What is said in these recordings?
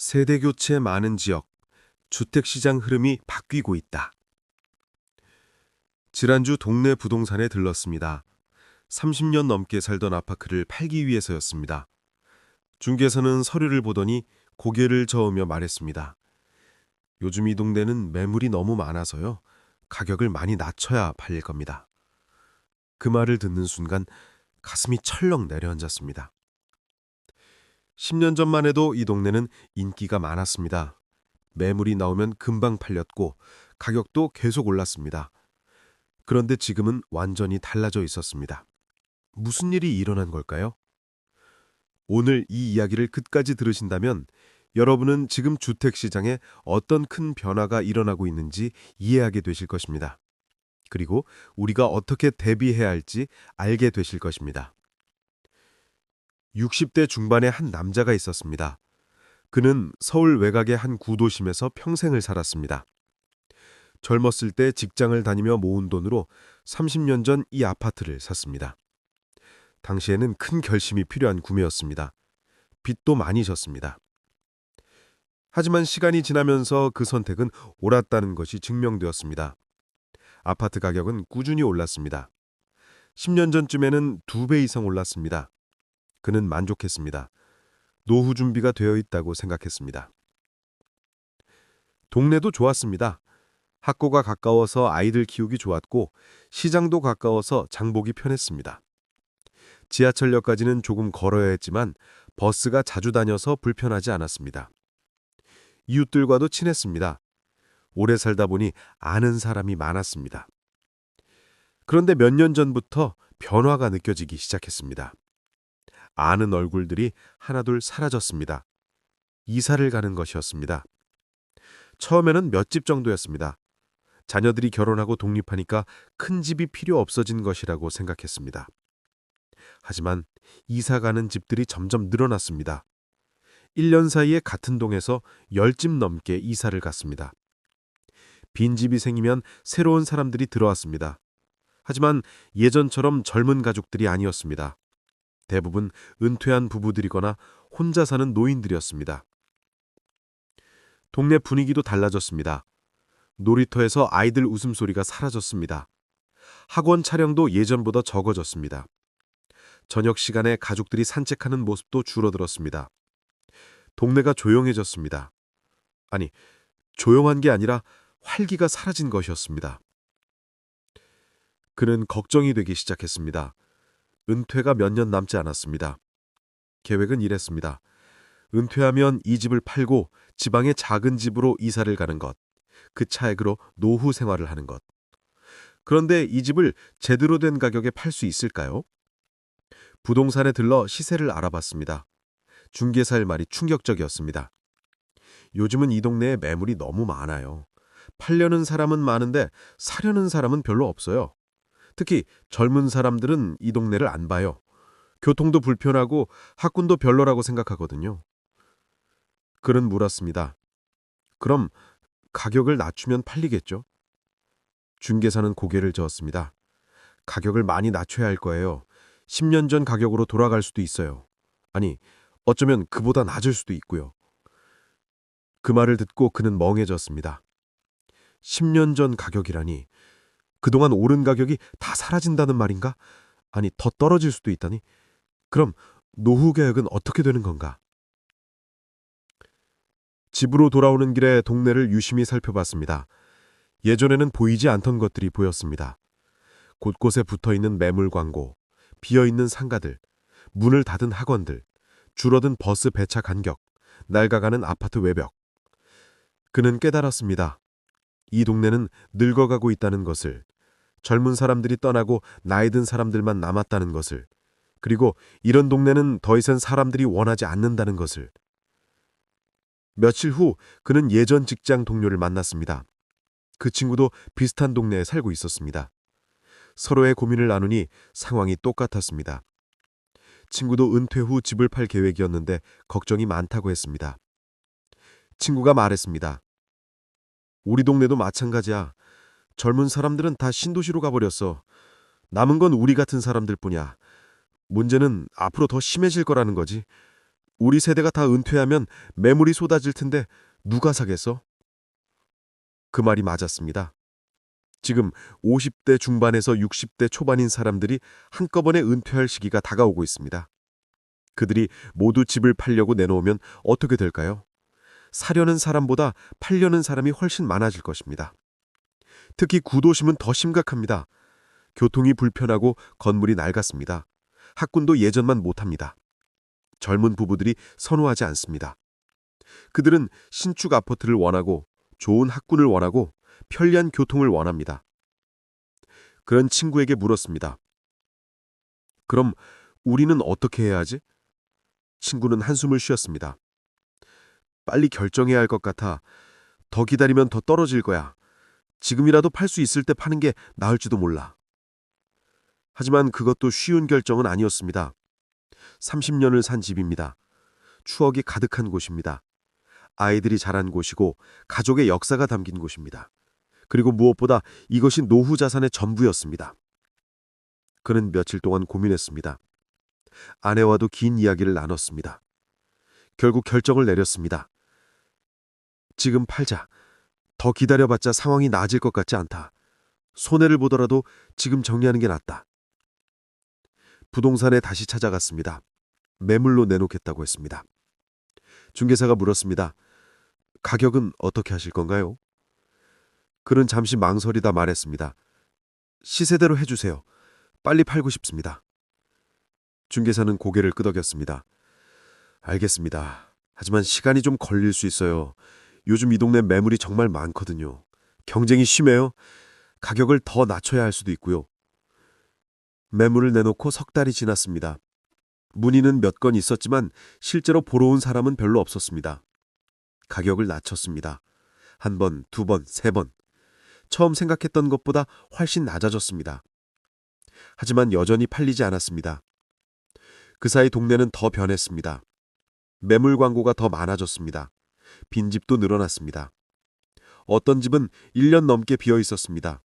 세대 교체 많은 지역, 주택시장 흐름이 바뀌고 있다. 지난주 동네 부동산에 들렀습니다. 30년 넘게 살던 아파트를 팔기 위해서였습니다. 중개사는 서류를 보더니 고개를 저으며 말했습니다. 요즘 이 동네는 매물이 너무 많아서요. 가격을 많이 낮춰야 팔릴 겁니다. 그 말을 듣는 순간 가슴이 철렁 내려앉았습니다. 10년 전만 해도 이 동네는 인기가 많았습니다. 매물이 나오면 금방 팔렸고 가격도 계속 올랐습니다. 그런데 지금은 완전히 달라져 있었습니다. 무슨 일이 일어난 걸까요? 오늘 이 이야기를 끝까지 들으신다면 여러분은 지금 주택시장에 어떤 큰 변화가 일어나고 있는지 이해하게 되실 것입니다. 그리고 우리가 어떻게 대비해야 할지 알게 되실 것입니다. 60대 중반의 한 남자가 있었습니다. 그는 서울 외곽의 한 구도심에서 평생을 살았습니다. 젊었을 때 직장을 다니며 모은 돈으로 30년 전 이 아파트를 샀습니다. 당시에는 큰 결심이 필요한 구매였습니다. 빚도 많이 졌습니다. 하지만 시간이 지나면서 그 선택은 옳았다는 것이 증명되었습니다. 아파트 가격은 꾸준히 올랐습니다. 10년 전쯤에는 2배 이상 올랐습니다. 그는 만족했습니다. 노후 준비가 되어 있다고 생각했습니다. 동네도 좋았습니다. 학교가 가까워서 아이들 키우기 좋았고 시장도 가까워서 장보기 편했습니다. 지하철역까지는 조금 걸어야 했지만 버스가 자주 다녀서 불편하지 않았습니다. 이웃들과도 친했습니다. 오래 살다 보니 아는 사람이 많았습니다. 그런데 몇 년 전부터 변화가 느껴지기 시작했습니다. 아는 얼굴들이 하나둘 사라졌습니다. 이사를 가는 것이었습니다. 처음에는 몇 집 정도였습니다. 자녀들이 결혼하고 독립하니까 큰 집이 필요 없어진 것이라고 생각했습니다. 하지만 이사 가는 집들이 점점 늘어났습니다. 1년 사이에 같은 동에서 10집 넘게 이사를 갔습니다. 빈집이 생기면 새로운 사람들이 들어왔습니다. 하지만 예전처럼 젊은 가족들이 아니었습니다. 대부분 은퇴한 부부들이거나 혼자 사는 노인들이었습니다. 동네 분위기도 달라졌습니다. 놀이터에서 아이들 웃음소리가 사라졌습니다. 학원 차량도 예전보다 적어졌습니다. 저녁 시간에 가족들이 산책하는 모습도 줄어들었습니다. 동네가 조용해졌습니다. 아니, 조용한 게 아니라 활기가 사라진 것이었습니다. 그는 걱정이 되기 시작했습니다. 은퇴가 몇 년 남지 않았습니다. 계획은 이랬습니다. 은퇴하면 이 집을 팔고 지방의 작은 집으로 이사를 가는 것, 그 차액으로 노후 생활을 하는 것. 그런데 이 집을 제대로 된 가격에 팔 수 있을까요? 부동산에 들러 시세를 알아봤습니다. 중개사의 말이 충격적이었습니다. 요즘은 이 동네에 매물이 너무 많아요. 팔려는 사람은 많은데 사려는 사람은 별로 없어요. 특히 젊은 사람들은 이 동네를 안 봐요. 교통도 불편하고 학군도 별로라고 생각하거든요. 그는 물었습니다. 그럼 가격을 낮추면 팔리겠죠? 중개사는 고개를 저었습니다. 가격을 많이 낮춰야 할 거예요. 10년 전 가격으로 돌아갈 수도 있어요. 아니, 어쩌면 그보다 낮을 수도 있고요. 그 말을 듣고 그는 멍해졌습니다. 10년 전 가격이라니, 그동안 오른 가격이 다 사라진다는 말인가? 아니, 더 떨어질 수도 있다니? 그럼 노후 계획은 어떻게 되는 건가? 집으로 돌아오는 길에 동네를 유심히 살펴봤습니다. 예전에는 보이지 않던 것들이 보였습니다. 곳곳에 붙어있는 매물 광고, 비어있는 상가들, 문을 닫은 학원들, 줄어든 버스 배차 간격, 낡아가는 아파트 외벽. 그는 깨달았습니다. 이 동네는 늙어가고 있다는 것을, 젊은 사람들이 떠나고 나이 든 사람들만 남았다는 것을, 그리고 이런 동네는 더 이상 사람들이 원하지 않는다는 것을. 며칠 후 그는 예전 직장 동료를 만났습니다. 그 친구도 비슷한 동네에 살고 있었습니다. 서로의 고민을 나누니 상황이 똑같았습니다. 친구도 은퇴 후 집을 팔 계획이었는데 걱정이 많다고 했습니다. 친구가 말했습니다. 우리 동네도 마찬가지야. 젊은 사람들은 다 신도시로 가버렸어. 남은 건 우리 같은 사람들 뿐이야. 문제는 앞으로 더 심해질 거라는 거지. 우리 세대가 다 은퇴하면 매물이 쏟아질 텐데 누가 사겠어? 그 말이 맞았습니다. 지금 50대 중반에서 60대 초반인 사람들이 한꺼번에 은퇴할 시기가 다가오고 있습니다. 그들이 모두 집을 팔려고 내놓으면 어떻게 될까요? 사려는 사람보다 팔려는 사람이 훨씬 많아질 것입니다. 특히 구도심은 더 심각합니다. 교통이 불편하고 건물이 낡았습니다. 학군도 예전만 못합니다. 젊은 부부들이 선호하지 않습니다. 그들은 신축 아파트를 원하고 좋은 학군을 원하고 편리한 교통을 원합니다. 그런 친구에게 물었습니다. 그럼 우리는 어떻게 해야 하지? 친구는 한숨을 쉬었습니다. 빨리 결정해야 할 것 같아. 더 기다리면 더 떨어질 거야. 지금이라도 팔 수 있을 때 파는 게 나을지도 몰라. 하지만 그것도 쉬운 결정은 아니었습니다. 30년을 산 집입니다. 추억이 가득한 곳입니다. 아이들이 자란 곳이고 가족의 역사가 담긴 곳입니다. 그리고 무엇보다 이것이 노후 자산의 전부였습니다. 그는 며칠 동안 고민했습니다. 아내와도 긴 이야기를 나눴습니다. 결국 결정을 내렸습니다. 지금 팔자. 더 기다려봤자 상황이 나아질 것 같지 않다. 손해를 보더라도 지금 정리하는 게 낫다. 부동산에 다시 찾아갔습니다. 매물로 내놓겠다고 했습니다. 중개사가 물었습니다. 가격은 어떻게 하실 건가요? 그는 잠시 망설이다 말했습니다. 시세대로 해주세요. 빨리 팔고 싶습니다. 중개사는 고개를 끄덕였습니다. 알겠습니다. 하지만 시간이 좀 걸릴 수 있어요. 요즘 이 동네 매물이 정말 많거든요. 경쟁이 심해요. 가격을 더 낮춰야 할 수도 있고요. 매물을 내놓고 석 달이 지났습니다. 문의는 몇 건 있었지만 실제로 보러 온 사람은 별로 없었습니다. 가격을 낮췄습니다. 한 번, 두 번, 세 번. 처음 생각했던 것보다 훨씬 낮아졌습니다. 하지만 여전히 팔리지 않았습니다. 그 사이 동네는 더 변했습니다. 매물 광고가 더 많아졌습니다. 빈집도 늘어났습니다. 어떤 집은 1년 넘게 비어 있었습니다.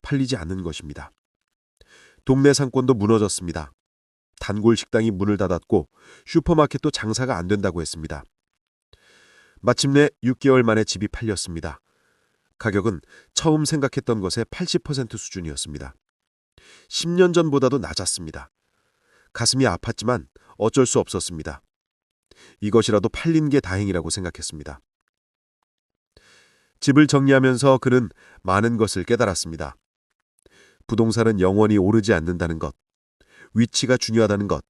팔리지 않는 것입니다. 동네 상권도 무너졌습니다. 단골 식당이 문을 닫았고 슈퍼마켓도 장사가 안 된다고 했습니다. 마침내 6개월 만에 집이 팔렸습니다. 가격은 처음 생각했던 것의 80% 수준이었습니다. 10년 전보다도 낮았습니다. 가슴이 아팠지만 어쩔 수 없었습니다. 이것이라도 팔린 게 다행이라고 생각했습니다. 집을 정리하면서 그는 많은 것을 깨달았습니다. 부동산은 영원히 오르지 않는다는 것, 위치가 중요하다는 것,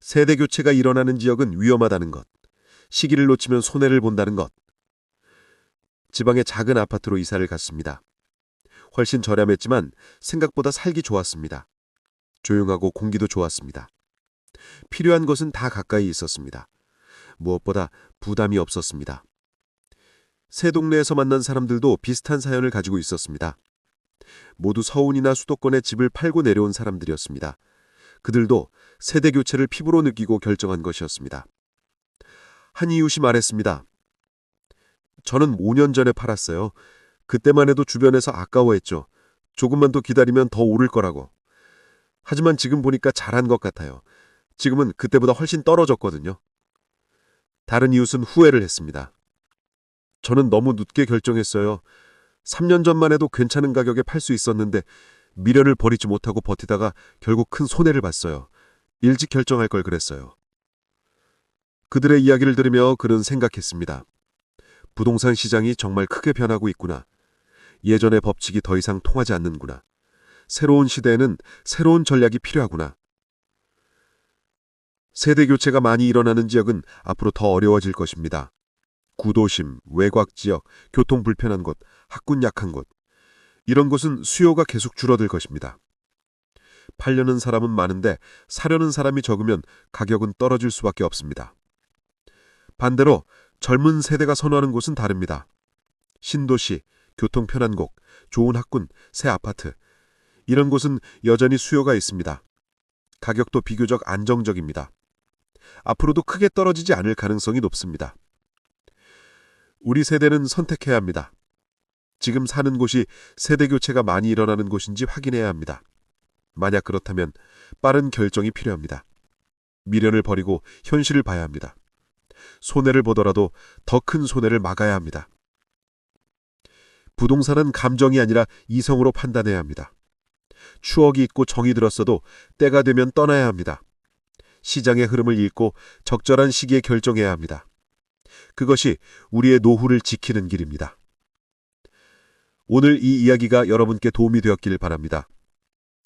세대 교체가 일어나는 지역은 위험하다는 것, 시기를 놓치면 손해를 본다는 것. 지방의 작은 아파트로 이사를 갔습니다. 훨씬 저렴했지만 생각보다 살기 좋았습니다. 조용하고 공기도 좋았습니다. 필요한 것은 다 가까이 있었습니다. 무엇보다 부담이 없었습니다. 새 동네에서 만난 사람들도 비슷한 사연을 가지고 있었습니다. 모두 서울이나 수도권에 집을 팔고 내려온 사람들이었습니다. 그들도 세대 교체를 피부로 느끼고 결정한 것이었습니다. 한 이웃이 말했습니다. 저는 5년 전에 팔았어요. 그때만 해도 주변에서 아까워했죠. 조금만 더 기다리면 더 오를 거라고. 하지만 지금 보니까 잘한 것 같아요. 지금은 그때보다 훨씬 떨어졌거든요. 다른 이웃은 후회를 했습니다. 저는 너무 늦게 결정했어요. 3년 전만 해도 괜찮은 가격에 팔 수 있었는데 미련을 버리지 못하고 버티다가 결국 큰 손해를 봤어요. 일찍 결정할 걸 그랬어요. 그들의 이야기를 들으며 그는 생각했습니다. 부동산 시장이 정말 크게 변하고 있구나. 예전의 법칙이 더 이상 통하지 않는구나. 새로운 시대에는 새로운 전략이 필요하구나. 세대 교체가 많이 일어나는 지역은 앞으로 더 어려워질 것입니다. 구도심, 외곽 지역, 교통 불편한 곳, 학군 약한 곳. 이런 곳은 수요가 계속 줄어들 것입니다. 팔려는 사람은 많은데 사려는 사람이 적으면 가격은 떨어질 수밖에 없습니다. 반대로 젊은 세대가 선호하는 곳은 다릅니다. 신도시, 교통 편한 곳, 좋은 학군, 새 아파트. 이런 곳은 여전히 수요가 있습니다. 가격도 비교적 안정적입니다. 앞으로도 크게 떨어지지 않을 가능성이 높습니다. 우리 세대는 선택해야 합니다. 지금 사는 곳이 세대 교체가 많이 일어나는 곳인지 확인해야 합니다. 만약 그렇다면 빠른 결정이 필요합니다. 미련을 버리고 현실을 봐야 합니다. 손해를 보더라도 더 큰 손해를 막아야 합니다. 부동산은 감정이 아니라 이성으로 판단해야 합니다. 추억이 있고 정이 들었어도 때가 되면 떠나야 합니다. 시장의 흐름을 읽고 적절한 시기에 결정해야 합니다. 그것이 우리의 노후를 지키는 길입니다. 오늘 이 이야기가 여러분께 도움이 되었길 바랍니다.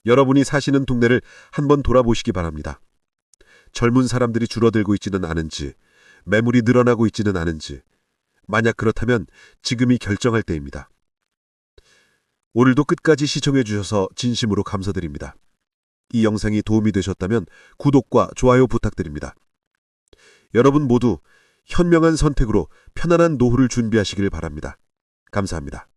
여러분이 사시는 동네를 한번 돌아보시기 바랍니다. 젊은 사람들이 줄어들고 있지는 않은지, 매물이 늘어나고 있지는 않은지, 만약 그렇다면 지금이 결정할 때입니다. 오늘도 끝까지 시청해 주셔서 진심으로 감사드립니다. 이 영상이 도움이 되셨다면 구독과 좋아요 부탁드립니다. 여러분 모두 현명한 선택으로 편안한 노후를 준비하시길 바랍니다. 감사합니다.